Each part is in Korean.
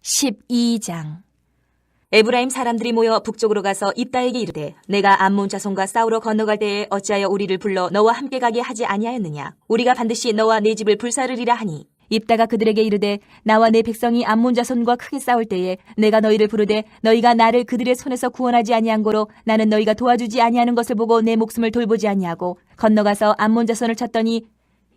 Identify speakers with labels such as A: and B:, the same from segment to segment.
A: 12장. 에브라임 사람들이 모여 북쪽으로 가서 입다에게 이르되, 내가 암몬 자손과 싸우러 건너갈 때에 어찌하여 우리를 불러 너와 함께 가게 하지 아니하였느냐? 우리가 반드시 너와 네 집을 불사르리라 하니, 입다가 그들에게 이르되, 나와 내 백성이 암몬 자손과 크게 싸울 때에 내가 너희를 부르되 너희가 나를 그들의 손에서 구원하지 아니한 고로 나는 너희가 도와주지 아니하는 것을 보고 내 목숨을 돌보지 아니하고 건너가서 암몬 자손을 쳤더니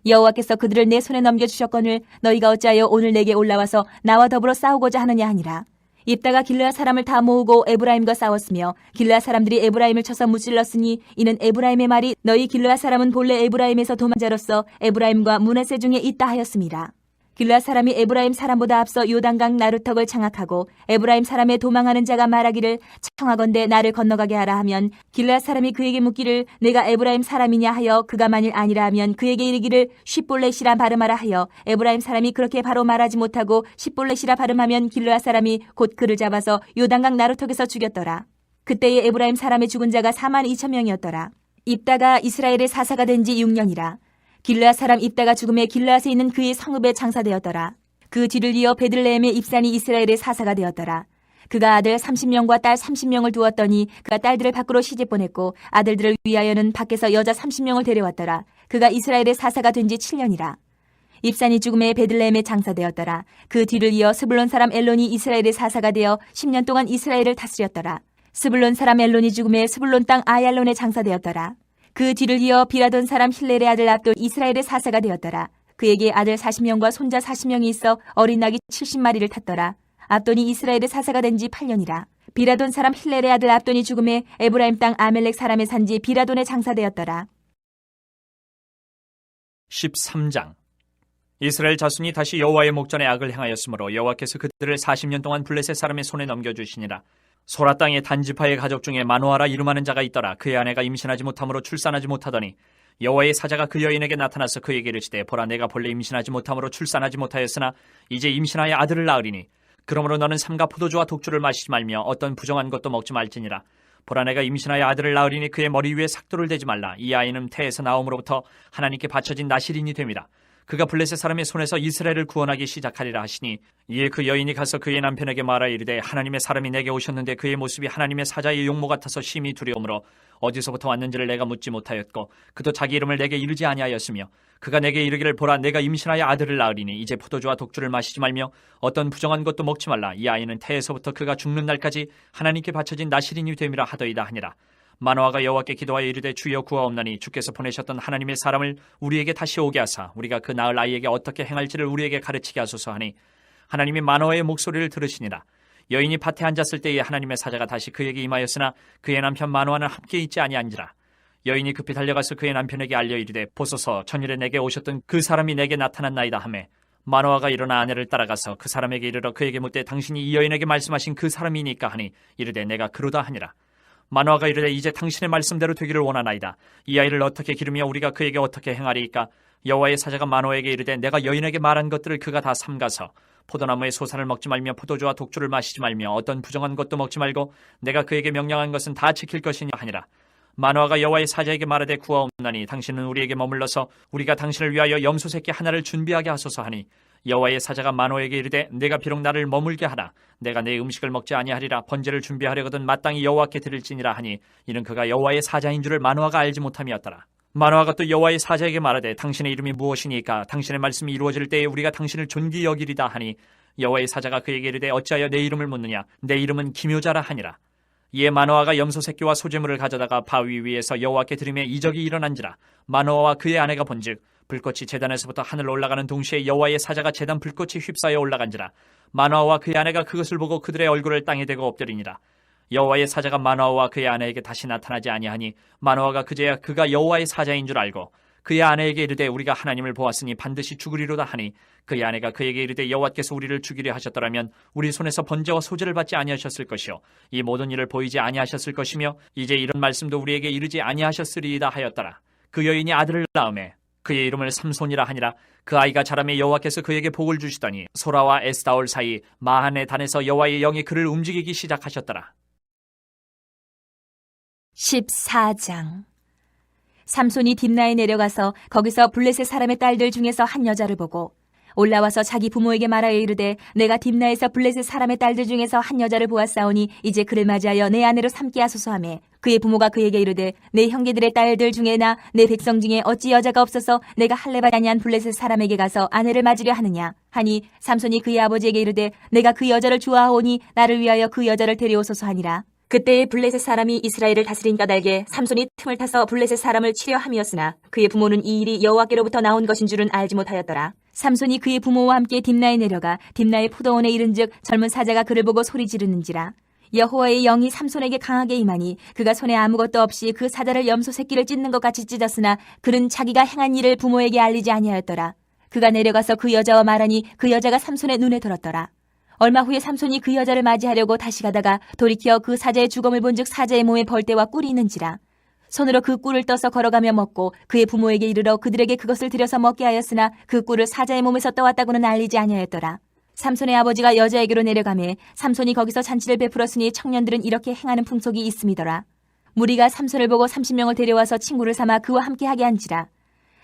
A: 여호와께서 그들을 내 손에 넘겨주셨거늘 너희가 어찌하여 오늘 내게 올라와서 나와 더불어 싸우고자 하느냐 하니라. 입다가 길르앗 사람을 다 모으고 에브라임과 싸웠으며 길르앗 사람들이 에브라임을 쳐서 무찔렀으니 이는 에브라임의 말이 너희 길르앗 사람은 본래 에브라임에서 도망자로서 에브라임과 므낫세 중에 있다 하였습니다. 길르앗 사람이 에브라임 사람보다 앞서 요단강 나루턱을 장악하고 에브라임 사람의 도망하는 자가 말하기를 청하건대 나를 건너가게 하라 하면 길르앗 사람이 그에게 묻기를 내가 에브라임 사람이냐 하여 그가 만일 아니라 하면 그에게 이르기를 쉿볼렛이라 발음하라 하여 에브라임 사람이 그렇게 바로 말하지 못하고 쉿볼렛이라 발음하면 길르앗 사람이 곧 그를 잡아서 요단강 나루턱에서 죽였더라. 그때에 에브라임 사람의 죽은 자가 42,000명이었더라. 입다가 이스라엘의 사사가 된 지 6년이라. 길르앗 사람 입다가 죽음에 길르앗에 있는 그의 성읍에 장사되었더라. 그 뒤를 이어 베들레헴의 입산이 이스라엘의 사사가 되었더라. 그가 아들 30명과 딸 30명을 두었더니 그가 딸들을 밖으로 시집 보냈고 아들들을 위하여는 밖에서 여자 30명을 데려왔더라. 그가 이스라엘의 사사가 된 지 7년이라. 입산이 죽음에 베들레헴에 장사되었더라. 그 뒤를 이어 스불론 사람 엘론이 이스라엘의 사사가 되어 10년 동안 이스라엘을 다스렸더라. 스불론 사람 엘론이 죽음에 스불론 땅 아얄론에 장사되었더라. 그 뒤를 이어 비라돈 사람 힐렐의 아들 압돈 이스라엘의 사사가 되었더라. 그에게 아들 40명과 손자 40명이 있어 어린 낙이 70마리를 탔더라. 압돈이 이스라엘의 사사가 된 지 8년이라. 비라돈 사람 힐렐의 아들 압돈이 죽음에 에브라임 땅 아멜렉 사람의 산지 비라돈에 장사되었더라.
B: 13장. 이스라엘 자손이 다시 여호와의 목전에 악을 행하였으므로 여호와께서 그들을 40년 동안 블레셋 사람의 손에 넘겨주시니라. 소라 땅의 단지파의 가족 중에 마노아라 이름하는 자가 있더라. 그의 아내가 임신하지 못함으로 출산하지 못하더니 여호와의 사자가 그 여인에게 나타나서 그에게 이르시되, 보라, 내가 본래 임신하지 못함으로 출산하지 못하였으나 이제 임신하여 아들을 낳으리니 그러므로 너는 삼가 포도주와 독주를 마시지 말며 어떤 부정한 것도 먹지 말지니라. 보라, 내가 임신하여 아들을 낳으리니 그의 머리 위에 삭도를 대지 말라. 이 아이는 태에서 나옴으로부터 하나님께 바쳐진 나실인이 됨이라. 그가 블레셋 사람의 손에서 이스라엘을 구원하기 시작하리라 하시니, 이에 그 여인이 가서 그의 남편에게 말하 이르되, 하나님의 사람이 내게 오셨는데 그의 모습이 하나님의 사자의 용모 같아서 심히 두려우므로 어디서부터 왔는지를 내가 묻지 못하였고 그도 자기 이름을 내게 이르지 아니하였으며, 그가 내게 이르기를, 보라, 내가 임신하여 아들을 낳으리니 이제 포도주와 독주를 마시지 말며 어떤 부정한 것도 먹지 말라. 이 아이는 태에서부터 그가 죽는 날까지 하나님께 바쳐진 나실인이 됨이라 하더이다 하니라. 마노아가 여호와께 기도하여 이르되, 주여 구하옵나니 주께서 보내셨던 하나님의 사람을 우리에게 다시 오게 하사 우리가 그 낳을 아이에게 어떻게 행할지를 우리에게 가르치게 하소서 하니, 하나님이 마노아의 목소리를 들으시니라. 여인이 밭에 앉았을 때에 하나님의 사자가 다시 그에게 임하였으나 그의 남편 마노아는 함께 있지 아니한지라. 여인이 급히 달려가서 그의 남편에게 알려 이르되, 보소서, 전일에 내게 오셨던 그 사람이 내게 나타났나이다 하매, 마노아가 일어나 아내를 따라가서 그 사람에게 이르러 그에게 묻되, 당신이 이 여인에게 말씀하신 그 사람이니까 하니, 이르되, 내가 그러다 하니라. 마노아가 이르되, 이제 당신의 말씀대로 되기를 원하나이다. 이 아이를 어떻게 기르며 우리가 그에게 어떻게 행하리이까? 여호와의 사자가 마노아에게 이르되, 내가 여인에게 말한 것들을 그가 다 삼가서 포도나무의 소산을 먹지 말며 포도주와 독주를 마시지 말며 어떤 부정한 것도 먹지 말고 내가 그에게 명령한 것은 다 지킬 것이냐 하니라. 마노아가 여호와의 사자에게 말하되, 구하옵나니 당신은 우리에게 머물러서 우리가 당신을 위하여 염소 새끼 하나를 준비하게 하소서 하니, 여호와의 사자가 마노아에게 이르되, 내가 비록 나를 머물게 하라. 내가 내 음식을 먹지 아니하리라. 번제를 준비하려거든 마땅히 여호와께 드릴지니라 하니, 이는 그가 여호와의 사자인 줄을 마노아가 알지 못함이었더라. 마노아가 또 여호와의 사자에게 말하되, 당신의 이름이 무엇이니까? 당신의 말씀이 이루어질 때에 우리가 당신을 존귀 여기리다 하니, 여호와의 사자가 그에게 이르되, 어찌하여 내 이름을 묻느냐? 내 이름은 기묘자라 하니라. 이에 마노아가 염소 새끼와 소재물을 가져다가 바위 위에서 여호와께 드리매 이적이 일어난지라. 마노아와 그의 아내가 본즉 불꽃이 제단에서부터 하늘로 올라가는 동시에 여호와의 사자가 제단 불꽃이 휩싸여 올라간지라. 마노아와 그의 아내가 그것을 보고 그들의 얼굴을 땅에 대고 엎드리니라. 여호와의 사자가 마노아와 그의 아내에게 다시 나타나지 아니하니, 마노아가 그제야 그가 여호와의 사자인 줄 알고 그의 아내에게 이르되, 우리가 하나님을 보았으니 반드시 죽으리로다 하니, 그의 아내가 그에게 이르되, 여호와께서 우리를 죽이려 하셨더라면 우리 손에서 번제와 소제를 받지 아니하셨을 것이요 이 모든 일을 보이지 아니하셨을 것이며 이제 이런 말씀도 우리에게 이르지 아니하셨으리이다 하였더라. 그 여인이 아들을 낳음에 그의 이름을 삼손이라 하니라. 그 아이가 자라매 여호와께서 그에게 복을 주시더니 소라와 에스다올 사이 마한의 단에서 여호와의 영이 그를 움직이기 시작하셨더라.
A: 14장. 삼손이 딥나에 내려가서 거기서 블레셋 사람의 딸들 중에서 한 여자를 보고 올라와서 자기 부모에게 말하여 이르되 내가 딥나에서 블레셋 사람의 딸들 중에서 한 여자를 보았사오니 이제 그를 맞이하여 내 아내로 삼게 하소서 하매 그의 부모가 그에게 이르되 내 형제들의 딸들 중에나 내 백성 중에 어찌 여자가 없어서 내가 할례받지 아니한 블레셋 사람에게 가서 아내를 맞으려 하느냐 하니 삼손이 그의 아버지에게 이르되 내가 그 여자를 좋아하오니 나를 위하여 그 여자를 데려오소서 하니라. 그때에 블레셋 사람이 이스라엘을 다스린 까닭에 삼손이 틈을 타서 블레셋 사람을 치려 함이었으나 그의 부모는 이 일이 여호와께로부터 나온 것인 줄은 알지 못하였더라. 삼손이 그의 부모와 함께 딥나에 내려가 딥나의 포도원에 이른즉 젊은 사자가 그를 보고 소리 지르는지라. 여호와의 영이 삼손에게 강하게 임하니 그가 손에 아무것도 없이 그 사자를 염소 새끼를 찢는 것 같이 찢었으나 그는 자기가 행한 일을 부모에게 알리지 아니하였더라. 그가 내려가서 그 여자와 말하니 그 여자가 삼손의 눈에 들었더라. 얼마 후에 삼손이 그 여자를 맞이하려고 다시 가다가 돌이켜 그 사자의 죽음을 본즉 사자의 몸에 벌떼와 꿀이 있는지라. 손으로 그 꿀을 떠서 걸어가며 먹고 그의 부모에게 이르러 그들에게 그것을 들여서 먹게 하였으나 그 꿀을 사자의 몸에서 떠왔다고는 알리지 아니하였더라. 삼손의 아버지가 여자에게로 내려가매 삼손이 거기서 잔치를 베풀었으니 청년들은 이렇게 행하는 풍속이 있음이더라. 무리가 삼손을 보고 30명을 데려와서 친구를 삼아 그와 함께 하게 한지라.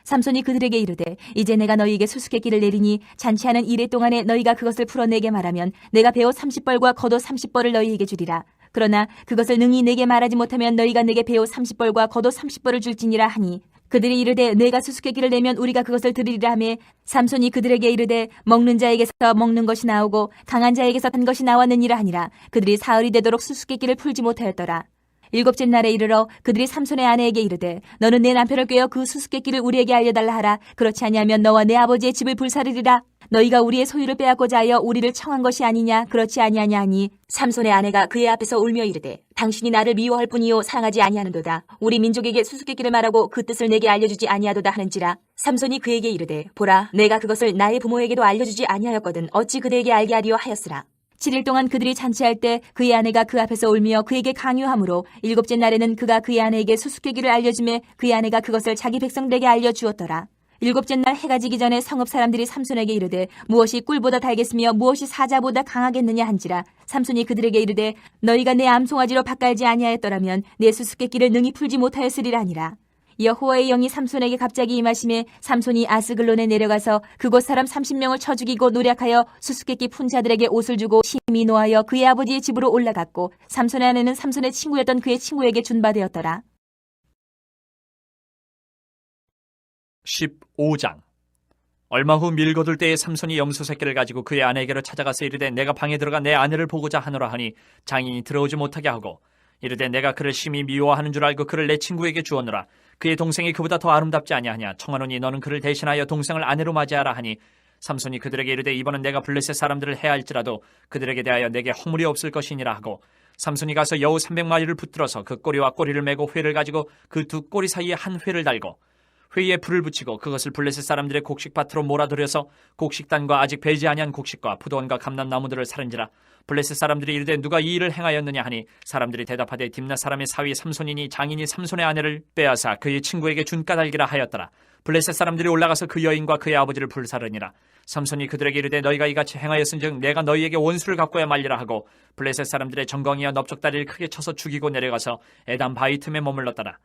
A: 삼손이 그들에게 이르되 이제 내가 너희에게 수수께끼를 내리니 잔치하는 이래 동안에 너희가 그것을 풀어내게 말하면 내가 배옷 30벌과 겉옷 30벌을 너희에게 주리라. 그러나 그것을 능히 내게 말하지 못하면 너희가 내게 배옷 30벌과 겉옷 30벌을 줄지니라 하니 그들이 이르되 내가 수수께끼를 내면 우리가 그것을 드리리라 하며 삼손이 그들에게 이르되 먹는 자에게서 먹는 것이 나오고 강한 자에게서 단 것이 나왔느니라 하니라. 그들이 사흘이 되도록 수수께끼를 풀지 못하였더라. 일곱째 날에 이르러 그들이 삼손의 아내에게 이르되 너는 내 남편을 꾀어 그 수수께끼를 우리에게 알려달라 하라. 그렇지 아니하면 너와 내 아버지의 집을 불사르리라. 너희가 우리의 소유를 빼앗고자 하여 우리를 청한 것이 아니냐 그렇지 아니하냐 하니 삼손의 아내가 그의 앞에서 울며 이르되 당신이 나를 미워할 뿐이요 사랑하지 아니하는도다. 우리 민족에게 수수께끼를 말하고 그 뜻을 내게 알려주지 아니하도다 하는지라. 삼손이 그에게 이르되 보라 내가 그것을 나의 부모에게도 알려주지 아니하였거든 어찌 그대에게 알게 하리요 하였으라. 7일 동안 그들이 잔치할 때 그의 아내가 그 앞에서 울며 그에게 강요하므로 일곱째 날에는 그가 그의 아내에게 수수께끼를 알려주매 그의 아내가 그것을 자기 백성들에게 알려주었더라. 일곱째 날 해가 지기 전에 성읍 사람들이 삼손에게 이르되 무엇이 꿀보다 달겠으며 무엇이 사자보다 강하겠느냐 한지라. 삼손이 그들에게 이르되 너희가 내 암송아지로 밭갈지 아니하였더라면 내 수수께끼를 능히 풀지 못하였으리라 하니라. 여호와의 영이 삼손에게 갑자기 임하심에 삼손이 아스글론에 내려가서 그곳 사람 30명을 쳐 죽이고 노략하여 수수께끼 푼 자들에게 옷을 주고 심히 노하여 그의 아버지의 집으로 올라갔고 삼손의 아내는 삼손의 친구였던 그의 친구에게 준바되었더라.
B: 15장. 얼마 후 밀 거둘 때에 삼손이 염소 새끼를 가지고 그의 아내에게로 찾아가서 이르되 내가 방에 들어가 내 아내를 보고자 하노라 하니 장인이 들어오지 못하게 하고 이르되 내가 그를 심히 미워하는 줄 알고 그를 내 친구에게 주었노라. 그의 동생이 그보다 더 아름답지 아니하냐. 청하노니 너는 그를 대신하여 동생을 아내로 맞이하라 하니 삼손이 그들에게 이르되 이번은 내가 블레셋 사람들을 해할지라도 그들에게 대하여 내게 허물이 없을 것이니라 하고 삼손이 가서 여우 300마리를 붙들어서 그 꼬리와 꼬리를 메고 회를 가지고 그 두 꼬리 사이에 한 회를 달고 회에 불을 붙이고 그것을 블레셋 사람들의 곡식밭으로 몰아들여서 곡식단과 아직 배지 아니한 곡식과 포도원과 감람나무들을 사른지라. 블레셋 사람들이 이르되 누가 이 일을 행하였느냐 하니 사람들이 대답하되 딥나 사람의 사위 삼손이니 장인이 삼손의 아내를 빼앗아 그의 친구에게 준 까닭이라 하였더라. 블레셋 사람들이 올라가서 그 여인과 그의 아버지를 불사르니라. 삼손이 그들에게 이르되 너희가 이같이 행하였은즉 내가 너희에게 원수를 갚고야 말리라 하고 블레셋 사람들의 정광이와 넓적다리를 크게 쳐서 죽이고 내려가서 에담 바위 틈에 머물렀더라.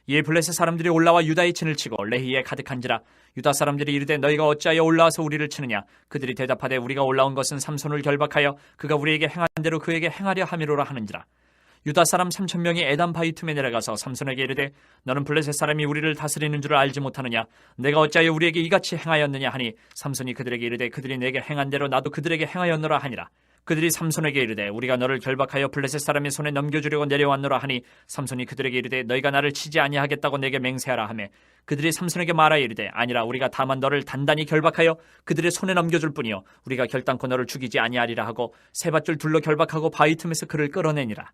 B: 이에 블레셋 사람들이 올라와 유다의 진을 치고 레히에 가득한지라. 유다 사람들이 이르되 너희가 어찌하여 올라와서 우리를 치느냐. 그들이 대답하되 우리가 올라온 것은 삼손을 결박하여 그가 우리에게 행한 대로 그에게 행하려 함이로라 하는지라. 유다 사람 3,000명이 에담 바위 틈에 내려가서 삼손에게 이르되 너는 블레셋 사람이 우리를 다스리는 줄을 알지 못하느냐. 내가 어찌하여 우리에게 이같이 행하였느냐 하니 삼손이 그들에게 이르되 그들이 내게 행한 대로 나도 그들에게 행하였노라 하니라. 그들이 삼손에게 이르되 우리가 너를 결박하여 블레셋 사람의 손에 넘겨주려고 내려왔노라 하니 삼손이 그들에게 이르되 너희가 나를 치지 아니하겠다고 내게 맹세하라 하며 그들이 삼손에게 말하여 이르되 아니라 우리가 다만 너를 단단히 결박하여 그들의 손에 넘겨줄 뿐이요 우리가 결단코 너를 죽이지 아니하리라 하고 세 밧줄 둘러 결박하고 바위 틈에서 그를 끌어내니라.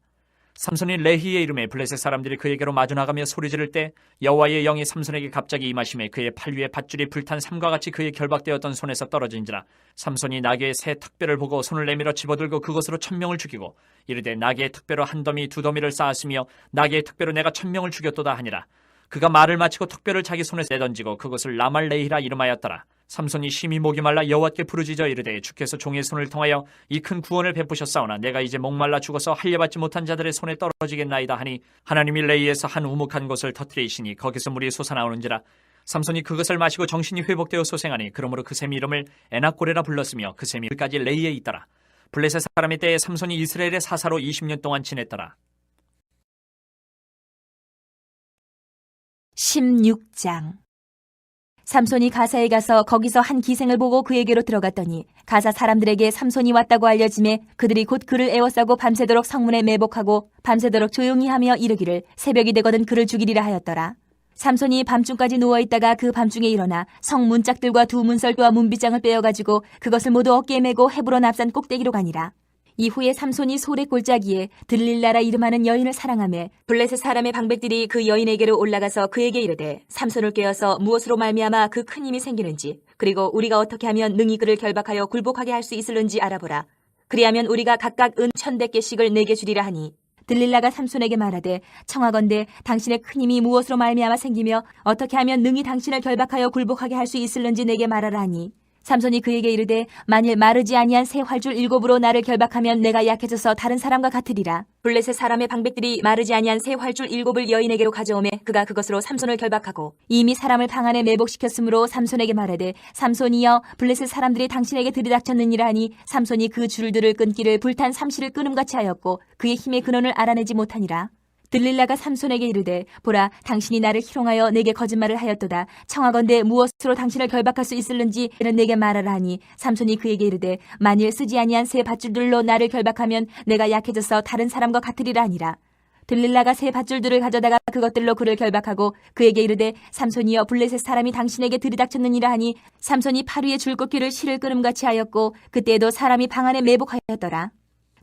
B: 삼손이 레히의 이름에 블레셋 사람들이 그에게로 마주나가며 소리 지를 때 여호와의 영이 삼손에게 갑자기 임하심에 그의 팔 위에 밧줄이 불탄 삼과 같이 그의 결박되었던 손에서 떨어진지라. 삼손이 나귀의 새 턱뼈를 보고 손을 내밀어 집어들고 그것으로 1,000명을 죽이고 이르되 나귀의 턱뼈로 한 더미 두 더미를 쌓았으며 나귀의 턱뼈로 내가 1,000명을 죽였도다 하니라. 그가 말을 마치고 턱뼈를 자기 손에서 내던지고 그것을 라말레히라 이름하였더라. 삼손이 심히 목이 말라 여호와께 부르짖어 이르되 주께서 종의 손을 통하여 이 큰 구원을 베푸셨사오나 내가 이제 목말라 죽어서 할례받지 못한 자들의 손에 떨어지겠나이다 하니 하나님이 레이에서 한 우묵한 곳을 터뜨리시니 거기서 물이 솟아나오는지라. 삼손이 그것을 마시고 정신이 회복되어 소생하니 그러므로 그 샘 이름을 에낙고레라 불렀으며 그 샘이 끝까지 레이에 있더라. 블레셋 사람의 때에 삼손이 이스라엘의 사사로 20년 동안 지냈더라.
A: 16장. 삼손이 가사에 가서 거기서 한 기생을 보고 그에게로 들어갔더니 가사 사람들에게 삼손이 왔다고 알려지매 그들이 곧 그를 에워싸고 밤새도록 성문에 매복하고 밤새도록 조용히 하며 이르기를 새벽이 되거든 그를 죽이리라 하였더라. 삼손이 밤중까지 누워있다가 그 밤중에 일어나 성 문짝들과 두 문설과 문빗장을 빼어가지고 그것을 모두 어깨에 메고 헤브론 앞산 꼭대기로 가니라. 이후에 삼손이 소래 골짜기에 들릴라라 이름하는 여인을 사랑하며 블레셋 사람의 방백들이 그 여인에게로 올라가서 그에게 이르되 삼손을 꿰어서 무엇으로 말미암아 그 큰 힘이 생기는지 그리고 우리가 어떻게 하면 능히 그를 결박하여 굴복하게 할 수 있을는지 알아보라. 그리하면 우리가 각각 은 1,100개씩을 내게 주리라 하니 들릴라가 삼손에게 말하되 청하건대 당신의 큰 힘이 무엇으로 말미암아 생기며 어떻게 하면 능히 당신을 결박하여 굴복하게 할 수 있을는지 내게 말하라 하니 삼손이 그에게 이르되 만일 마르지 아니한 새 활줄 7으로 나를 결박하면 내가 약해져서 다른 사람과 같으리라. 블레셋 사람의 방백들이 마르지 아니한 새 활줄 7을 여인에게로 가져오매 그가 그것으로 삼손을 결박하고 이미 사람을 방 안에 매복시켰으므로 삼손에게 말하되 삼손이여 블레셋 사람들이 당신에게 들이닥쳤느니라 하니 삼손이 그 줄들을 끊기를 불탄 삼시를 끊음같이 하였고 그의 힘의 근원을 알아내지 못하니라. 들릴라가 삼손에게 이르되 보라 당신이 나를 희롱하여 내게 거짓말을 하였도다. 청하건대 무엇으로 당신을 결박할 수 있을는지 내게 말하라 하니 삼손이 그에게 이르되 만일 쓰지 아니한 새 밧줄들로 나를 결박하면 내가 약해져서 다른 사람과 같으리라 하니라. 들릴라가 새 밧줄들을 가져다가 그것들로 그를 결박하고 그에게 이르되 삼손이여 블레셋 사람이 당신에게 들이닥쳤느니라 하니 삼손이 팔 위에 줄꺾기를 실을 끊음같이 하였고 그때에도 사람이 방 안에 매복하였더라.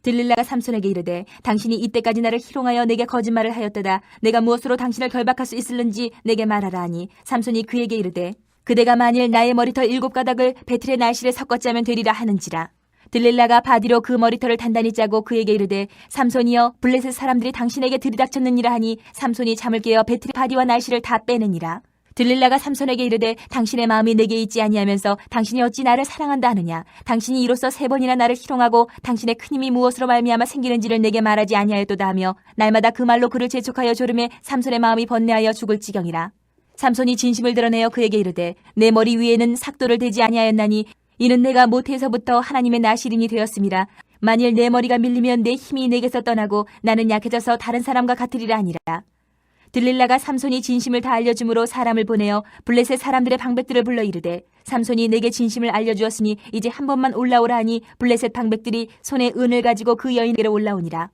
A: 들릴라가 삼손에게 이르되 당신이 이때까지 나를 희롱하여 내게 거짓말을 하였도다. 내가 무엇으로 당신을 결박할 수 있을는지 내게 말하라 하니 삼손이 그에게 이르되 그대가 만일 나의 머리털 7가닥을 배틀의 날실에 섞어 짜면 되리라 하는지라. 들릴라가 바디로 그 머리털을 단단히 짜고 그에게 이르되 삼손이여 블레셋 사람들이 당신에게 들이닥쳤느니라 하니 삼손이 잠을 깨어 배틀의 바디와 날실을 다 빼느니라. 들릴라가 삼손에게 이르되 당신의 마음이 내게 있지 아니하면서 당신이 어찌 나를 사랑한다 하느냐. 당신이 이로써 3번이나 나를 희롱하고 당신의 큰 힘이 무엇으로 말미암아 생기는지를 내게 말하지 아니하였도다 하며 날마다 그 말로 그를 재촉하여 조르매 삼손의 마음이 번뇌하여 죽을 지경이라. 삼손이 진심을 드러내어 그에게 이르되 내 머리 위에는 삭도를 대지 아니하였나니 이는 내가 모태에서부터 하나님의 나시린이 되었음이라. 만일 내 머리가 밀리면 내 힘이 내게서 떠나고 나는 약해져서 다른 사람과 같으리라 하니라. 들릴라가 삼손이 진심을 다 알려줌으로 사람을 보내어 블레셋 사람들의 방백들을 불러 이르되 삼손이 내게 진심을 알려주었으니 이제 한 번만 올라오라 하니 블레셋 방백들이 손에 은을 가지고 그 여인에게로 올라오니라.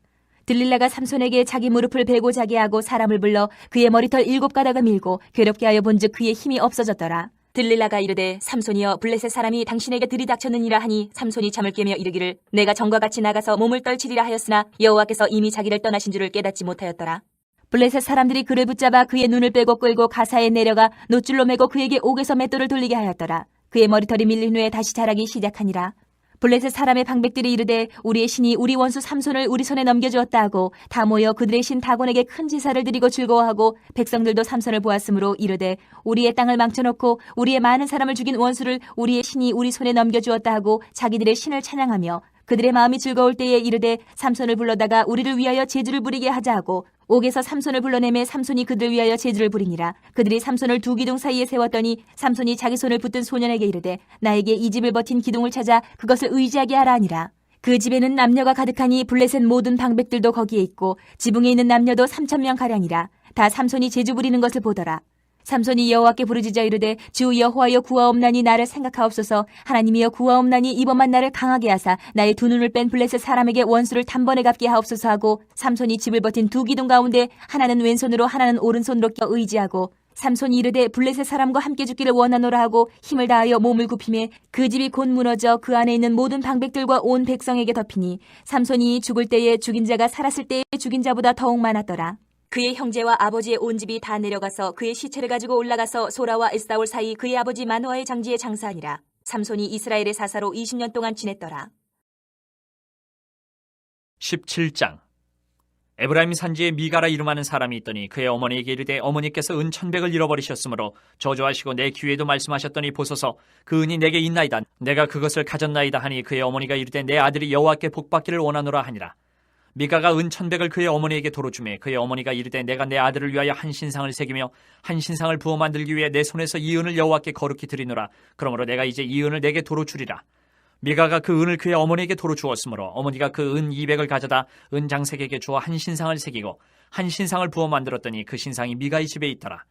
A: 들릴라가 삼손에게 자기 무릎을 베고 자게 하고 사람을 불러 그의 머리털 7가닥을 밀고 괴롭게 하여 본즉 그의 힘이 없어졌더라. 들릴라가 이르되 삼손이여 블레셋 사람이 당신에게 들이닥쳤느니라 하니 삼손이 잠을 깨며 이르기를 내가 전과 같이 나가서 몸을 떨치리라 하였으나 여호와께서 이미 자기를 떠나신 줄을 깨닫지 못하였더라. 블레셋 사람들이 그를 붙잡아 그의 눈을 빼고 끌고 가사에 내려가 노줄로 매고 그에게 옥에서 맷돌을 돌리게 하였더라. 그의 머리털이 밀린 후에 다시 자라기 시작하니라. 블레셋 사람의 방백들이 이르되 우리의 신이 우리 원수 삼손을 우리 손에 넘겨주었다 하고 다 모여 그들의 신 다곤에게 큰 제사를 드리고 즐거워하고 백성들도 삼손을 보았으므로 이르되 우리의 땅을 망쳐놓고 우리의 많은 사람을 죽인 원수를 우리의 신이 우리 손에 넘겨주었다 하고 자기들의 신을 찬양하며 그들의 마음이 즐거울 때에 이르되 삼손을 불러다가 우리를 위하여 제주를 부리게 하자 하고 옥에서 삼손을 불러내매 삼손이 그들을 위하여 제주를 부리니라. 그들이 삼손을 두 기둥 사이에 세웠더니 삼손이 자기 손을 붙든 소년에게 이르되 나에게 이 집을 버틴 기둥을 찾아 그것을 의지하게 하라 하니라. 그 집에는 남녀가 가득하니 블레셋 모든 방백들도 거기에 있고 지붕에 있는 남녀도 3,000명가량이라. 다 삼손이 제주 부리는 것을 보더라. 삼손이 여호와께 부르짖어 이르되 주 여호와여 구하옵나니 나를 생각하옵소서. 하나님이여 구하옵나니 이번만 나를 강하게 하사 나의 두 눈을 뺀 블레셋 사람에게 원수를 단번에 갚게 하옵소서 하고 삼손이 집을 버틴 두 기둥 가운데 하나는 왼손으로 하나는 오른손으로 껴 의지하고 삼손이 이르되 블레셋 사람과 함께 죽기를 원하노라 하고 힘을 다하여 몸을 굽히매 그 집이 곧 무너져 그 안에 있는 모든 방백들과 온 백성에게 덮이니 삼손이 죽을 때에 죽인 자가 살았을 때에 죽인 자보다 더욱 많았더라. 그의 형제와 아버지의 온 집이 다 내려가서 그의 시체를 가지고 올라가서 소라와 에스다올 사이 그의 아버지 마노아의 장지에 장사하니라. 삼손이 이스라엘의 사사로 20년 동안 지냈더라.
B: 17장. 에브라임 산지에 미가라 이름하는 사람이 있더니 그의 어머니에게 이르되 어머니께서 은 1,100을 잃어버리셨으므로 저주하시고 내 귀에도 말씀하셨더니 보소서 그 은이 내게 있나이다. 내가 그것을 가졌나이다 하니 그의 어머니가 이르되 내 아들이 여호와께 복받기를 원하노라 하니라. 미가가 은 1,100을 그의 어머니에게 도로 주매 그의 어머니가 이르되 내가 내 아들을 위하여 한 신상을 새기며 한 신상을 부어 만들기 위해 내 손에서 이 은을 여호와께 거룩히 드리노라. 그러므로 내가 이제 이 은을 내게 도로 주리라. 미가가 그 은을 그의 어머니에게 도로 주었으므로 어머니가 그 은 200을 가져다 은 장색에게 주어 한 신상을 새기고 한 신상을 부어 만들었더니 그 신상이 미가의 집에 있더라.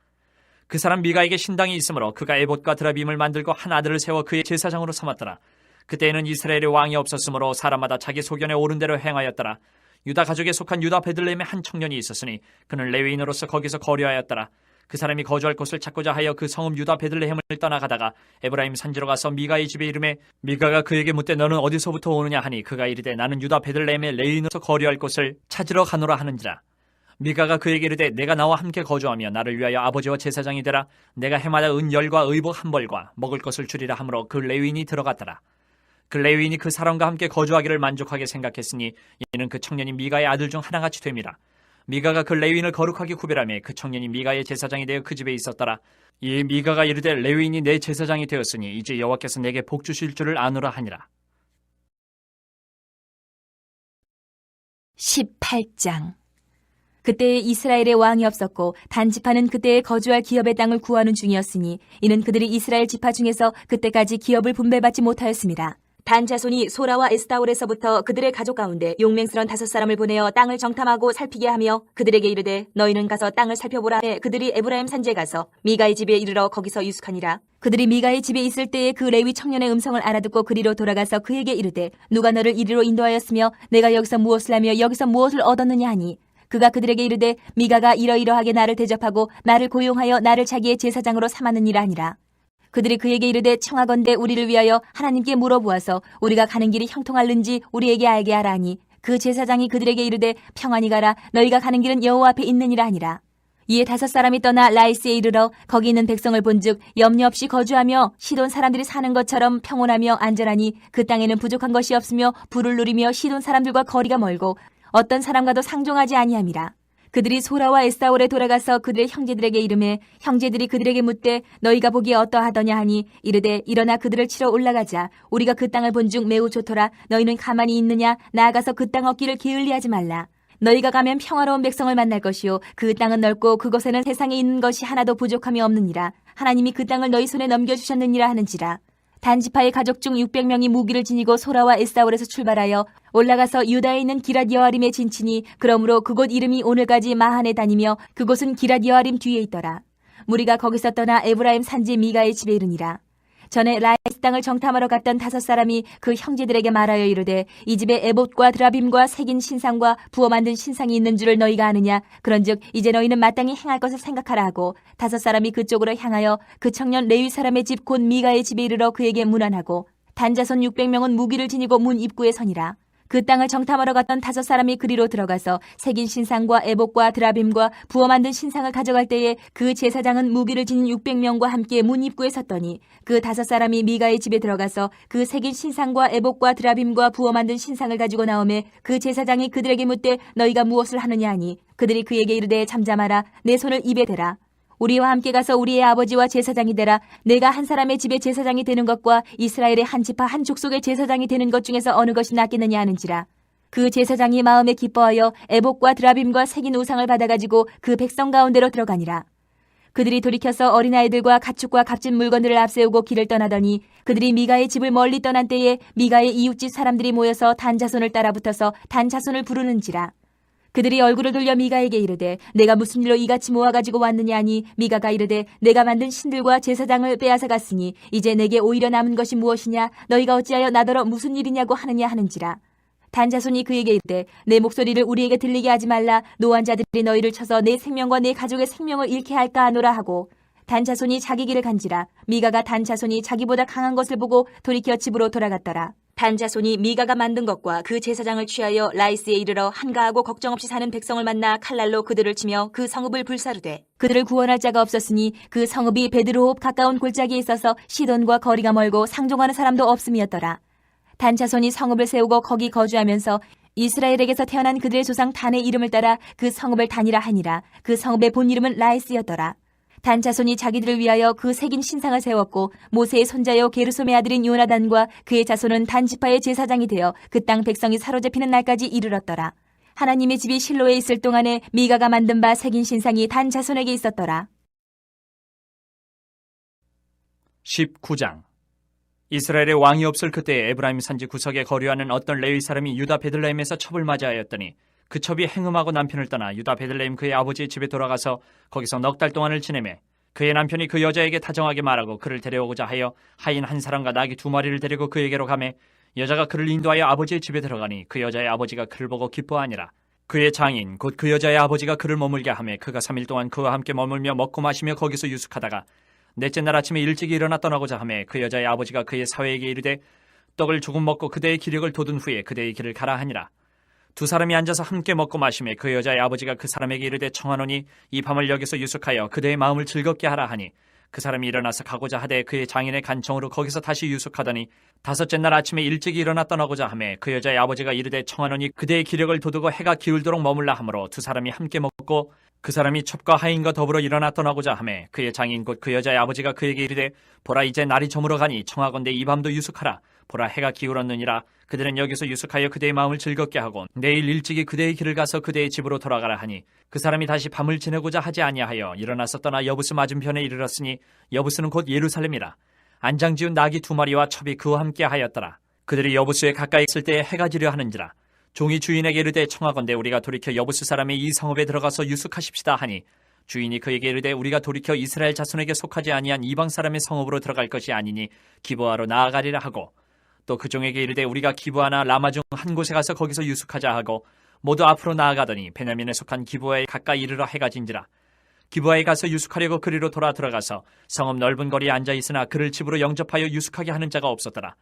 B: 그 사람 미가에게 신당이 있으므로 그가 에봇과 드라빔을 만들고 한 아들을 세워 그의 제사장으로 삼았더라. 그때에는 이스라엘의 왕이 없었으므로 사람마다 자기 소견에 옳은 대로 행하였더라. 유다 가족에 속한 유다 베들레헴에 한 청년이 있었으니 그는 레위인으로서 거기서 거류하였더라. 그 사람이 거주할 곳을 찾고자 하여 그 성읍 유다 베들레헴을 떠나가다가 에브라임 산지로 가서 미가의 집에 이르매 미가가 그에게 묻되 너는 어디서부터 오느냐 하니 그가 이르되 나는 유다 베들레헴에 레위인으로서 거류할 곳을 찾으러 가노라 하는지라. 미가가 그에게 이르되 내가 나와 함께 거주하며 나를 위하여 아버지와 제사장이 되라. 내가 해마다 은 10과 의복 1벌과 먹을 것을 주리라 하므로 그 레위인이 들어갔더라. 그 레위인이 그 사람과 함께 거주하기를 만족하게 생각했으니 이는 그 청년이 미가의 아들 중 하나같이 됨이라. 미가가 그 레위인을 거룩하게 구별하며 그 청년이 미가의 제사장이 되어 그 집에 있었더라. 이 미가가 이르되 레위인이 내 제사장이 되었으니 이제 여호와께서 내게 복 주실 줄을 아노라 하니라.
A: 18장. 그때에 이스라엘의 왕이 없었고 단 지파는 그때에 거주할 기업의 땅을 구하는 중이었으니 이는 그들이 이스라엘 지파 중에서 그때까지 기업을 분배받지 못하였습니다. 단 자손이 소라와 에스타올에서부터 그들의 가족 가운데 용맹스런 5사람을 보내어 땅을 정탐하고 살피게 하며 그들에게 이르되 너희는 가서 땅을 살펴보라 해 그들이 에브라임 산지에 가서 미가의 집에 이르러 거기서 유숙하니라. 그들이 미가의 집에 있을 때에 그 레위 청년의 음성을 알아듣고 그리로 돌아가서 그에게 이르되 누가 너를 이리로 인도하였으며 내가 여기서 무엇을 하며 여기서 무엇을 얻었느냐 하니 그가 그들에게 이르되 미가가 이러이러하게 나를 대접하고 나를 고용하여 나를 자기의 제사장으로 삼았느니라 하니라. 그들이 그에게 이르되 청하건대 우리를 위하여 하나님께 물어보아서 우리가 가는 길이 형통할는지 우리에게 알게 하라 하니 그 제사장이 그들에게 이르되 평안히 가라 너희가 가는 길은 여호와 앞에 있느니라 하니라. 이에 5사람이 떠나 라이스에 이르러 거기 있는 백성을 본즉 염려 없이 거주하며 시돈 사람들이 사는 것처럼 평온하며 안전하니 그 땅에는 부족한 것이 없으며 부를 누리며 시돈 사람들과 거리가 멀고 어떤 사람과도 상종하지 아니함이라. 그들이 소라와 에스타올에 돌아가서 그들의 형제들에게 이르매 형제들이 그들에게 묻되 너희가 보기에 어떠하더냐 하니 이르되 일어나 그들을 치러 올라가자. 우리가 그 땅을 본즉 매우 좋더라. 너희는 가만히 있느냐? 나아가서 그 땅 얻기를 게을리하지 말라. 너희가 가면 평화로운 백성을 만날 것이요 그 땅은 넓고 그곳에는 세상에 있는 것이 하나도 부족함이 없느니라. 하나님이 그 땅을 너희 손에 넘겨주셨느니라 하는지라. 단지파의 가족 중 600명이 무기를 지니고 소라와 에스타올에서 출발하여 올라가서 유다에 있는 기랏 여아림에 진치니 그러므로 그곳 이름이 오늘까지 마한에 다니며 그곳은 기랏 여아림 뒤에 있더라. 무리가 거기서 떠나 에브라임 산지 미가의 집에 이르니라. 전에 라이스 땅을 정탐하러 갔던 5사람이 그 형제들에게 말하여 이르되 이 집에 에봇과 드라빔과 새긴 신상과 부어 만든 신상이 있는 줄을 너희가 아느냐. 그런즉 이제 너희는 마땅히 행할 것을 생각하라 하고 5사람이 그쪽으로 향하여 그 청년 레위 사람의 집 곧 미가의 집에 이르러 그에게 문안하고 단자손 600명은 무기를 지니고 문 입구에 서니라. 그 땅을 정탐하러 갔던 5사람이 그리로 들어가서 새긴 신상과 에봇과 드라빔과 부어 만든 신상을 가져갈 때에 그 제사장은 무기를 지닌 600명과 함께 문 입구에 섰더니 그 5사람이 미가의 집에 들어가서 그 새긴 신상과 에봇과 드라빔과 부어 만든 신상을 가지고 나오매 그 제사장이 그들에게 묻되 너희가 무엇을 하느냐 하니 그들이 그에게 이르되 잠잠하라. 내 손을 입에 대라. 우리와 함께 가서 우리의 아버지와 제사장이 되라. 내가 한 사람의 집에 제사장이 되는 것과 이스라엘의 한 지파 한 족속의 제사장이 되는 것 중에서 어느 것이 낫겠느냐 하는지라. 그 제사장이 마음에 기뻐하여 에봇과 드라빔과 새긴 우상을 받아가지고 그 백성 가운데로 들어가니라. 그들이 돌이켜서 어린아이들과 가축과 값진 물건들을 앞세우고 길을 떠나더니 그들이 미가의 집을 멀리 떠난 때에 미가의 이웃집 사람들이 모여서 단 자손을 따라붙어서 단 자손을 부르는지라. 그들이 얼굴을 돌려 미가에게 이르되 내가 무슨 일로 이같이 모아가지고 왔느냐 하니 미가가 이르되 내가 만든 신들과 제사장을 빼앗아 갔으니 이제 내게 오히려 남은 것이 무엇이냐. 너희가 어찌하여 나더러 무슨 일이냐고 하느냐 하는지라. 단자손이 그에게 이르되 내 목소리를 우리에게 들리게 하지 말라. 노한 자들이 너희를 쳐서 내 생명과 내 가족의 생명을 잃게 할까 하노라 하고 단자손이 자기 길을 간지라. 미가가 단자손이 자기보다 강한 것을 보고 돌이켜 집으로 돌아갔더라. 단자손이 미가가 만든 것과 그 제사장을 취하여 라이스에 이르러 한가하고 걱정 없이 사는 백성을 만나 칼날로 그들을 치며 그 성읍을 불사르되 그들을 구원할 자가 없었으니 그 성읍이 베드로홉 가까운 골짜기에 있어서 시돈과 거리가 멀고 상종하는 사람도 없음이었더라. 단자손이 성읍을 세우고 거기 거주하면서 이스라엘에게서 태어난 그들의 조상 단의 이름을 따라 그 성읍을 단이라 하니라. 그 성읍의 본 이름은 라이스였더라. 단자손이 자기들을 위하여 그 새긴 신상을 세웠고 모세의 손자요 게르솜의 아들인 요나단과 그의 자손은 단지파의 제사장이 되어 그 땅 백성이 사로잡히는 날까지 이르렀더라. 하나님의 집이 실로에 있을 동안에 미가가 만든 바 새긴 신상이 단 자손에게 있었더라.
B: 19장. 이스라엘의 왕이 없을 그때에 에브라임 산지 구석에 거류하는 어떤 레위 사람이 유다 베들레헴에서 첩을 맞이하였더니 그 첩이 행음하고 남편을 떠나 유다 베들레헴 그의 아버지의 집에 돌아가서 거기서 넉 달 동안을 지내매 그의 남편이 그 여자에게 다정하게 말하고 그를 데려오고자 하여 하인 한 사람과 나귀 2마리를 데리고 그에게로 가매 여자가 그를 인도하여 아버지의 집에 들어가니 그 여자의 아버지가 그를 보고 기뻐하니라. 그의 장인 곧 그 여자의 아버지가 그를 머물게 하매 그가 3일 동안 그와 함께 머물며 먹고 마시며 거기서 유숙하다가 넷째 날 아침에 일찍 일어나 떠나고자 하매 그 여자의 아버지가 그의 사회에게 이르되 떡을 조금 먹고 그대의 기력을 돋은 후에 그대의 길을 가라 하니라. 두 사람이 앉아서 함께 먹고 마시매 그 여자의 아버지가 그 사람에게 이르되 청하노니 이 밤을 여기서 유숙하여 그대의 마음을 즐겁게 하라 하니 그 사람이 일어나서 가고자 하되 그의 장인의 간청으로 거기서 다시 유숙하더니 다섯째 날 아침에 일찍 일어나 떠나고자 하매 그 여자의 아버지가 이르되 청하노니 그대의 기력을 돋우고 해가 기울도록 머물라 하므로 두 사람이 함께 먹고 그 사람이 첩과 하인과 더불어 일어나 떠나고자 하매 그의 장인 곧 그 여자의 아버지가 그에게 이르되 보라 이제 날이 저물어 가니 청하건대 이 밤도 유숙하라. 보라 해가 기울었느니라. 그들은 여기서 유숙하여 그대의 마음을 즐겁게 하고 내일 일찍이 그대의 길을 가서 그대의 집으로 돌아가라 하니 그 사람이 다시 밤을 지내고자 하지 아니하여 일어나서 떠나 여부스 맞은편에 이르렀으니 여부스는 곧 예루살렘이라. 안장지운 나귀 2마리와 첩이 그와 함께 하였더라. 그들이 여부스에 가까이 있을 때에 해가 지려 하는지라. 종이 주인에게 이르되 청하건대 우리가 돌이켜 여부스 사람의 이 성읍에 들어가서 유숙하십시다 하니 주인이 그에게 이르되 우리가 돌이켜 이스라엘 자손에게 속하지 아니한 이방 사람의 성읍으로 들어갈 것이 아니니 기브아로 나아가리라 하고 또 그 종에게 이르되 우리가 기브아나 라마 중 한 곳에 가서 거기서 유숙하자 하고 모두 앞으로 나아가더니 베냐민에 속한 기브아에 가까이 이르러 해가 진지라. 기브아에 가서 유숙하려고 그리로 돌아 들어가서 성읍 넓은 거리에 앉아 있으나 그를 집으로 영접하여 유숙하게 하는 자가 없었더라.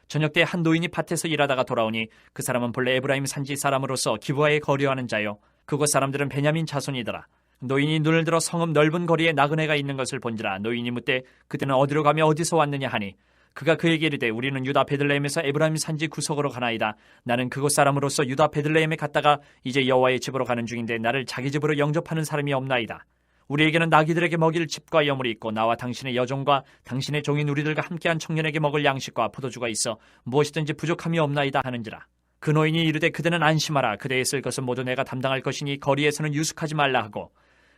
B: 저녁 때 한 노인이 밭에서 일하다가 돌아오니 그 사람은 본래 에브라임 산지 사람으로서 기브아에 거류하는 자요 그곳 사람들은 베냐민 자손이더라. 노인이 눈을 들어 성읍 넓은 거리에 나그네가 있는 것을 본지라. 노인이 묻되 그때는 어디로 가며 어디서 왔느냐 하니 그가 그에게 이르되 우리는 유다 베들레헴에서 에브라임 산지 구석으로 가나이다. 나는 그곳 사람으로서 유다 베들레헴에 갔다가 이제 여호와의 집으로 가는 중인데 나를 자기 집으로 영접하는 사람이 없나이다. 우리에게는 나귀들에게 먹일 집과 여물이 있고 나와 당신의 여종과 당신의 종인 우리들과 함께한 청년에게 먹을 양식과 포도주가 있어 무엇이든지 부족함이 없나이다 하는지라. 그 노인이 이르되 그대는 안심하라. 그대의 쓸 것은 모두 내가 담당할 것이니 거리에서는 유숙하지 말라 하고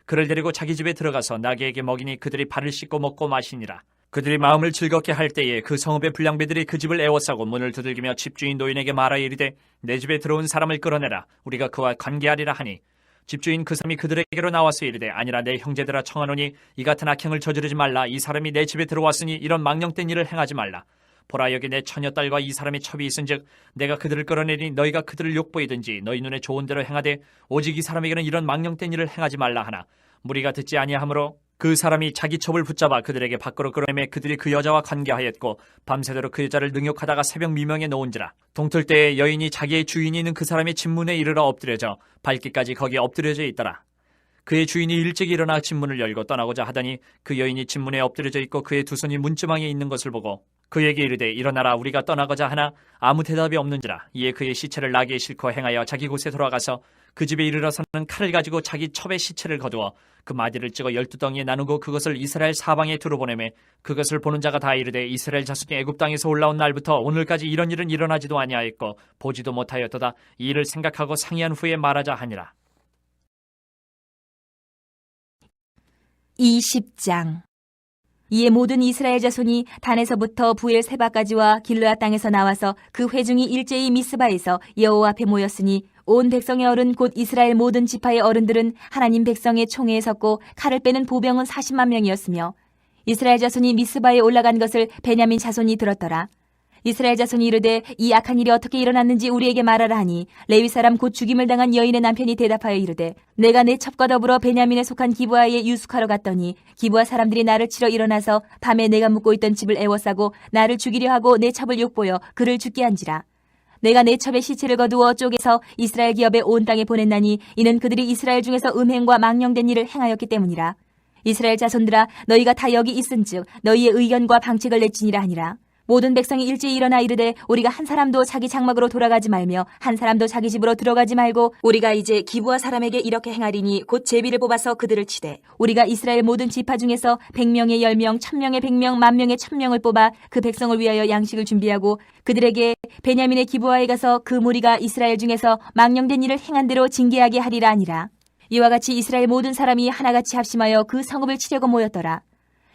B: 그를 데리고 자기 집에 들어가서 나귀에게 먹이니 그들이 발을 씻고 먹고 마시니라. 그들이 마음을 즐겁게 할 때에 그 성읍의 불량배들이 그 집을 에워싸고 문을 두들기며 집주인 노인에게 말하여 이르되 내 집에 들어온 사람을 끌어내라. 우리가 그와 관계하리라 하니 집주인 그 사람이 그들에게로 나와서 이르되 아니라 내 형제들아 청하노니 이 같은 악행을 저지르지 말라. 이 사람이 내 집에 들어왔으니 이런 망령된 일을 행하지 말라. 보라 여기 내 처녀딸과 이 사람의 첩이 있은즉 내가 그들을 끌어내니 너희가 그들을 욕보이든지 너희 눈에 좋은 대로 행하되 오직 이 사람에게는 이런 망령된 일을 행하지 말라 하나 무리가 듣지 아니하므로 그 사람이 자기 첩을 붙잡아 그들에게 밖으로 끌어내매 그들이 그 여자와 관계하였고 밤새도록 그 여자를 능욕하다가 새벽 미명에 놓은지라. 동틀 때에 여인이 자기의 주인이 있는 그 사람의 집문에 이르러 엎드려져 발길까지 거기에 엎드려져 있더라. 그의 주인이 일찍 일어나 집문을 열고 떠나고자 하더니 그 여인이 집문에 엎드려져 있고 그의 두 손이 문지방에 있는 것을 보고 그에게 이르되 일어나라 우리가 떠나고자 하나 아무 대답이 없는지라. 이에 그의 시체를 나귀에 싣고 행하여 자기 곳에 돌아가서 그 집에 이르러서는 칼을 가지고 자기 첩의 시체를 거두어 그 마디를 찍어 12덩이에 나누고 그것을 이스라엘 사방에 두루 보내매 그것을 보는 자가 다 이르되 이스라엘 자손이 애굽 땅에서 올라온 날부터 오늘까지 이런 일은 일어나지도 아니하였고 보지도 못하였도다. 이 일을 생각하고 상의한 후에 말하자 하니라.
A: 20장. 이에 모든 이스라엘 자손이 단에서부터 부엘 세바까지와 길르앗 땅에서 나와서 그 회중이 일제히 미스바에서 여호와 앞에 모였으니 온 백성의 어른 곧 이스라엘 모든 지파의 어른들은 하나님 백성의 총회에 섰고 칼을 빼는 보병은 40만 명이었으며 이스라엘 자손이 미스바에 올라간 것을 베냐민 자손이 들었더라. 이스라엘 자손이 이르되 이 악한 일이 어떻게 일어났는지 우리에게 말하라 하니 레위 사람 곧 죽임을 당한 여인의 남편이 대답하여 이르되 내가 내 첩과 더불어 베냐민에 속한 기브아에 유숙하러 갔더니 기브아 사람들이 나를 치러 일어나서 밤에 내가 묵고 있던 집을 에워싸고 나를 죽이려 하고 내 첩을 욕보여 그를 죽게 한지라. 내가 내 첩의 시체를 거두어 쪼개서 이스라엘 기업의 온 땅에 보냈나니 이는 그들이 이스라엘 중에서 음행과 망령된 일을 행하였기 때문이라. 이스라엘 자손들아 너희가 다 여기 있은즉 너희의 의견과 방책을 내지니라 하니라. 모든 백성이 일제히 일어나 이르되 우리가 한 사람도 자기 장막으로 돌아가지 말며 한 사람도 자기 집으로 들어가지 말고 우리가 이제 기브아 사람에게 이렇게 행하리니 곧 제비를 뽑아서 그들을 치되 우리가 이스라엘 모든 지파 중에서 100명의 10명, 1000명의 100명, 10,000명의 1000명을 뽑아 그 백성을 위하여 양식을 준비하고 그들에게 베냐민의 기브아에 가서 그 무리가 이스라엘 중에서 망령된 일을 행한 대로 징계하게 하리라 하니라. 이와 같이 이스라엘 모든 사람이 하나같이 합심하여 그 성읍을 치려고 모였더라.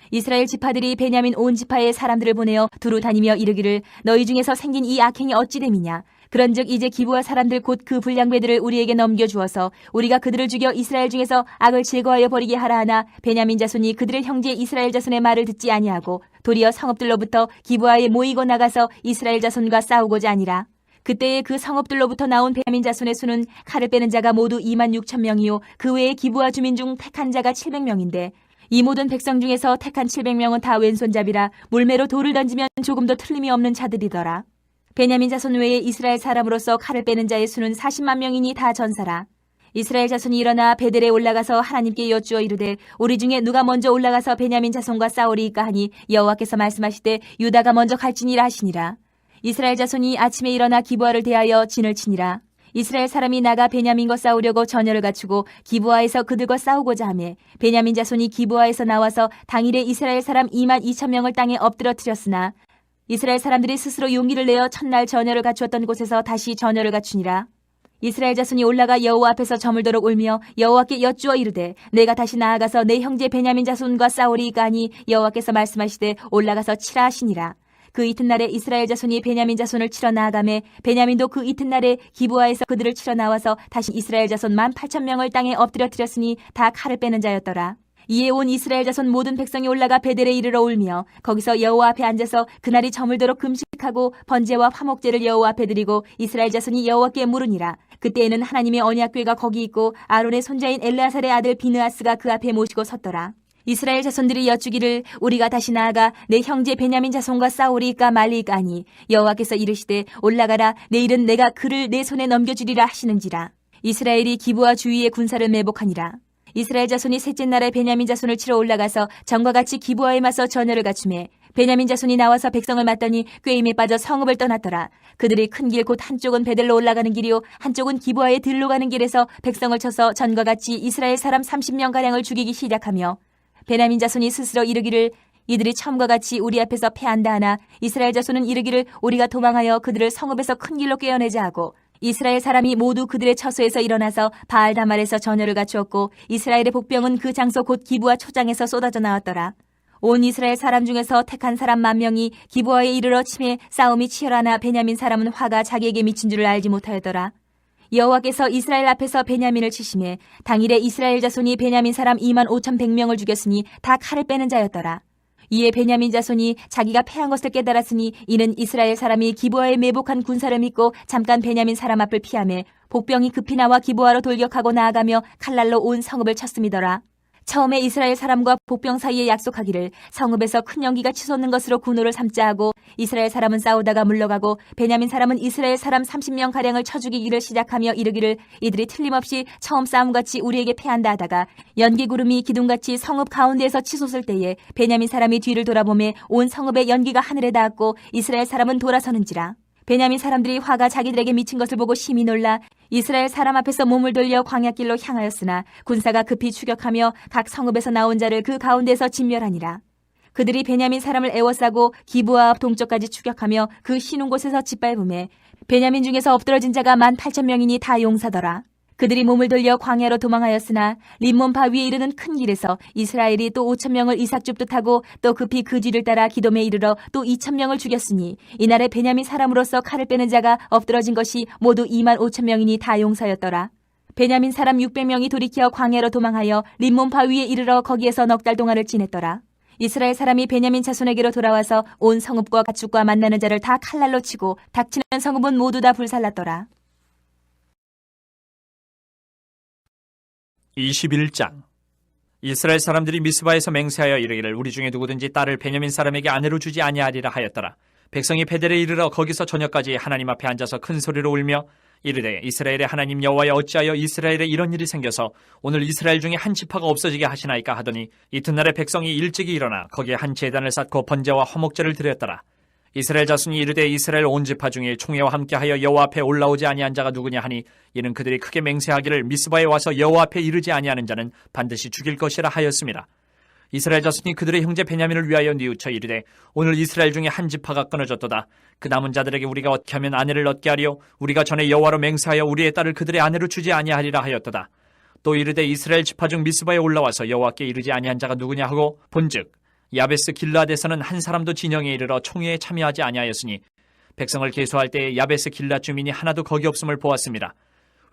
A: 이스라엘 지파들이 베냐민 온 지파의 사람들을 보내어 두루 다니며 이르기를 너희 중에서 생긴 이 악행이 어찌 됨이냐. 그런즉 이제 기브아 사람들 곧 그 불량배들을 우리에게 넘겨주어서 우리가 그들을 죽여 이스라엘 중에서 악을 제거하여 버리게 하라 하나 베냐민 자손이 그들의 형제 이스라엘 자손의 말을 듣지 아니하고 도리어 성읍들로부터 기브아에 모이고 나가서 이스라엘 자손과 싸우고자 하니라. 그때에 그 성읍들로부터 나온 베냐민 자손의 수는 칼을 빼는 자가 모두 26,000명이요 그 외에 기브아 주민 중 택한 자가 700명인데 이 모든 백성 중에서 택한 700명은 다 왼손잡이라 물매로 돌을 던지면 조금도 틀림이 없는 자들이더라. 베냐민 자손 외에 이스라엘 사람으로서 칼을 빼는 자의 수는 40만 명이니 다 전사라. 이스라엘 자손이 일어나 베델에 올라가서 하나님께 여쭈어 이르되 우리 중에 누가 먼저 올라가서 베냐민 자손과 싸우리이까 하니 여호와께서 말씀하시되 유다가 먼저 갈지니라 하시니라. 이스라엘 자손이 아침에 일어나 기브아를 대하여 진을 치니라. 이스라엘 사람이 나가 베냐민과 싸우려고 전열을 갖추고 기브아에서 그들과 싸우고자 하매 베냐민 자손이 기브아에서 나와서 당일에 이스라엘 사람 22,000명을 땅에 엎드러뜨렸으나 이스라엘 사람들이 스스로 용기를 내어 첫날 전열을 갖추었던 곳에서 다시 전열을 갖추니라. 이스라엘 자손이 올라가 여호와 앞에서 저물도록 울며 여호와께 여쭈어 이르되 내가 다시 나아가서 내 형제 베냐민 자손과 싸우리이까 하니 여호와께서 말씀하시되 올라가서 치라 하시니라. 그 이튿날에 이스라엘 자손이 베냐민 자손을 치러 나아가매 베냐민도 그 이튿날에 기브아에서 그들을 치러 나와서 다시 이스라엘 자손 18,000명을 땅에 엎드려뜨렸으니 다 칼을 빼는 자였더라. 이에 온 이스라엘 자손 모든 백성이 올라가 베델에 이르러 울며 거기서 여호와 앞에 앉아서 그날이 저물도록 금식하고 번제와 화목제를 여호와 앞에 드리고 이스라엘 자손이 여호와께 물으니라. 그때에는 하나님의 언약궤가 거기 있고 아론의 손자인 엘르아살의 아들 비느하스가 그 앞에 모시고 섰더라. 이스라엘 자손들이 여쭈기를 우리가 다시 나아가 내 형제 베냐민 자손과 싸우리이까 말리이까 하니 여호와께서 이르시되 올라가라 내일은 내가 그를 내 손에 넘겨주리라 하시는지라. 이스라엘이 기브아 주위에 군사를 매복하니라. 이스라엘 자손이 셋째 날에 베냐민 자손을 치러 올라가서 전과 같이 기브아에 맞서 전열을 갖추매 베냐민 자손이 나와서 백성을 맞더니 꾀임에 빠져 성읍을 떠났더라. 그들이 큰 길 곧 한쪽은 베델로 올라가는 길이요 한쪽은 기브아에 들로 가는 길에서 백성을 쳐서 전과 같이 이스라엘 사람 30명가량을 죽이기 시작하며 베냐민 자손이 스스로 이르기를 이들이 처음과 같이 우리 앞에서 패한다 하나 이스라엘 자손은 이르기를 우리가 도망하여 그들을 성읍에서 큰 길로 꿰어내자 하고 이스라엘 사람이 모두 그들의 처소에서 일어나서 바알다말에서 전열을 갖추었고 이스라엘의 복병은 그 장소 곧 기브아 초장에서 쏟아져 나왔더라. 온 이스라엘 사람 중에서 택한 사람 10,000명이 기브아에 이르러 침에 싸움이 치열하나 베냐민 사람은 화가 자기에게 미친 줄을 알지 못하였더라. 여호와께서 이스라엘 앞에서 베냐민을 치심에 당일에 이스라엘 자손이 베냐민 사람 25,100명을 죽였으니 다 칼을 빼는 자였더라. 이에 베냐민 자손이 자기가 패한 것을 깨달았으니 이는 이스라엘 사람이 기브아에 매복한 군사를 믿고 잠깐 베냐민 사람 앞을 피하며 복병이 급히 나와 기브아로 돌격하고 나아가며 칼날로 온 성읍을 쳤음이더라. 처음에 이스라엘 사람과 복병 사이에 약속하기를 성읍에서 큰 연기가 치솟는 것으로 군호를 삼자 하고 이스라엘 사람은 싸우다가 물러가고 베냐민 사람은 이스라엘 사람 30명가량을 쳐 죽이기를 시작하며 이르기를 이들이 틀림없이 처음 싸움같이 우리에게 패한다 하다가 연기 구름이 기둥같이 성읍 가운데에서 치솟을 때에 베냐민 사람이 뒤를 돌아보매 온 성읍의 연기가 하늘에 닿았고 이스라엘 사람은 돌아서는지라. 베냐민 사람들이 화가 자기들에게 미친 것을 보고 심히 놀라 이스라엘 사람 앞에서 몸을 돌려 광야길로 향하였으나 군사가 급히 추격하며 각 성읍에서 나온 자를 그 가운데서 진멸하니라. 그들이 베냐민 사람을 에워싸고 기브아 앞 동쪽까지 추격하며 그 쉬는 곳에서 짓밟음에 베냐민 중에서 엎드러진 자가 18,000명이니 다 용사더라. 그들이 몸을 돌려 광야로 도망하였으나 림몬 바위에 이르는 큰 길에서 이스라엘이 또 5,000명을 이삭 줍듯하고 또 급히 그 뒤를 따라 기돔에 이르러 또 2,000명을 죽였으니 이날에 베냐민 사람으로서 칼을 빼는 자가 엎드러진 것이 모두 25,000명이니 다 용사였더라. 베냐민 사람 600명이 돌이켜 광야로 도망하여 림몬 바위에 이르러 거기에서 넉 달 동안을 지냈더라. 이스라엘 사람이 베냐민 자손에게로 돌아와서 온 성읍과 가축과 만나는 자를 다 칼날로 치고 닥치는 성읍은 모두 다 불살랐더라.
B: 21장. 이스라엘 사람들이 미스바에서 맹세하여 이르기를 우리 중에 누구든지 딸을 베냐민 사람에게 아내로 주지 아니하리라 하였더라. 백성이 베델에 이르러 거기서 저녁까지 하나님 앞에 앉아서 큰 소리로 울며 이르되 이스라엘의 하나님 여호와여 어찌하여 이스라엘에 이런 일이 생겨서 오늘 이스라엘 중에 한 지파가 없어지게 하시나이까 하더니 이튿날에 백성이 일찍이 일어나 거기에 한 제단을 쌓고 번제와 화목제를 드렸더라. 이스라엘 자손이 이르되 이스라엘 온 지파 중에 총회와 함께하여 여호와 앞에 올라오지 아니한 자가 누구냐 하니 이는 그들이 크게 맹세하기를 미스바에 와서 여호와 앞에 이르지 아니하는 자는 반드시 죽일 것이라 하였습니다. 이스라엘 자손이 그들의 형제 베냐민을 위하여 뉘우쳐 이르되 오늘 이스라엘 중에 한 지파가 끊어졌도다. 그 남은 자들에게 우리가 어떻게 하면 아내를 얻게 하리요? 우리가 전에 여호와로 맹세하여 우리의 딸을 그들의 아내로 주지 아니하리라 하였도다. 또 이르되 이스라엘 지파 중 미스바에 올라와서 여호와께 이르지 아니한 자가 누구냐 하고 본즉 야베스 길라앗에서는 한 사람도 진영에 이르러 총회에 참여하지 아니하였으니 백성을 계수할 때에 야베스 길라앗 주민이 하나도 거기 없음을 보았습니다.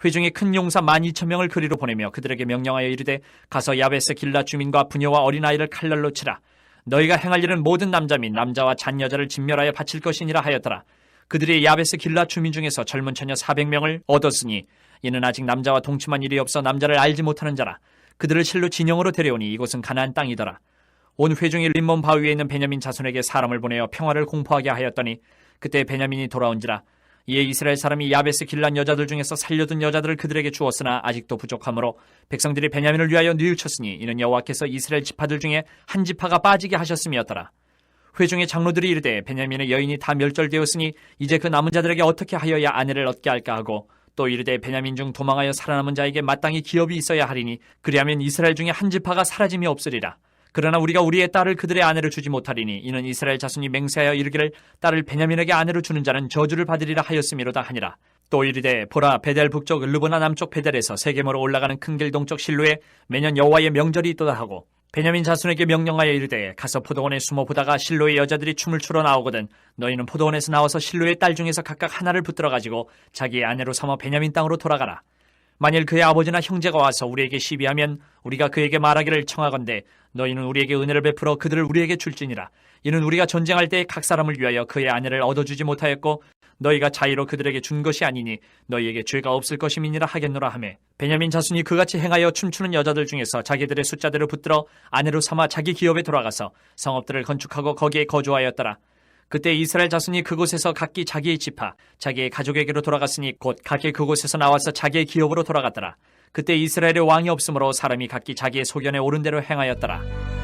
B: 회중에 큰 용사 12,000명을 그리로 보내며 그들에게 명령하여 이르되 가서 야베스 길라앗 주민과 부녀와 어린아이를 칼날로 치라. 너희가 행할 일은 모든 남자 및 남자와 잔 여자를 진멸하여 바칠 것이니라 하였더라. 그들이 야베스 길라앗 주민 중에서 젊은 처녀 400명을 얻었으니 이는 아직 남자와 동침한 일이 없어 남자를 알지 못하는 자라. 그들을 실로 진영으로 데려오니 이곳은 가나안 땅이더라. 온 회중이 림몬 바위에 있는 베냐민 자손에게 사람을 보내어 평화를 공포하게 하였더니 그때 베냐민이 돌아온지라. 이에 이스라엘 사람이 야베스 길란 여자들 중에서 살려둔 여자들을 그들에게 주었으나 아직도 부족하므로 백성들이 베냐민을 위하여 뉘우쳤으니 이는 여호와께서 이스라엘 지파들 중에 한 지파가 빠지게 하셨음이었더라. 회중의 장로들이 이르되 베냐민의 여인이 다 멸절되었으니 이제 그 남은 자들에게 어떻게 하여야 아내를 얻게 할까 하고 또 이르되 베냐민 중 도망하여 살아남은 자에게 마땅히 기업이 있어야 하리니 그리하면 이스라엘 중에 한 지파가 사라짐이 없으리라. 그러나 우리가 우리의 딸을 그들의 아내로 주지 못하리니 이는 이스라엘 자손이 맹세하여 이르기를 딸을 베냐민에게 아내로 주는 자는 저주를 받으리라 하였음이로다 하니라. 또 이르되 보라 베델 북쪽 르보나 남쪽 베델에서 세겜으로 올라가는 큰 길 동쪽 실로에 매년 여호와의 명절이 있도다 하고 베냐민 자손에게 명령하여 이르되 가서 포도원에 숨어 보다가 실로의 여자들이 춤을 추러 나오거든 너희는 포도원에서 나와서 실로의 딸 중에서 각각 하나를 붙들어 가지고 자기의 아내로 삼아 베냐민 땅으로 돌아가라. 만일 그의 아버지나 형제가 와서 우리에게 시비하면 우리가 그에게 말하기를 청하건대 너희는 우리에게 은혜를 베풀어 그들을 우리에게 줄지니라. 이는 우리가 전쟁할 때 각 사람을 위하여 그의 아내를 얻어주지 못하였고 너희가 자의로 그들에게 준 것이 아니니 너희에게 죄가 없을 것임이니라 하겠노라 하매 베냐민 자손이 그같이 행하여 춤추는 여자들 중에서 자기들의 숫자대로 붙들어 아내로 삼아 자기 기업에 돌아가서 성읍들을 건축하고 거기에 거주하였더라. 그때 이스라엘 자손이 그곳에서 각기 자기의 지파, 자기의 가족에게로 돌아갔으니 곧 각기 그곳에서 나와서 자기의 기업으로 돌아갔더라. 그때 이스라엘의 왕이 없으므로 사람이 각기 자기의 소견에 옳은 대로 행하였더라.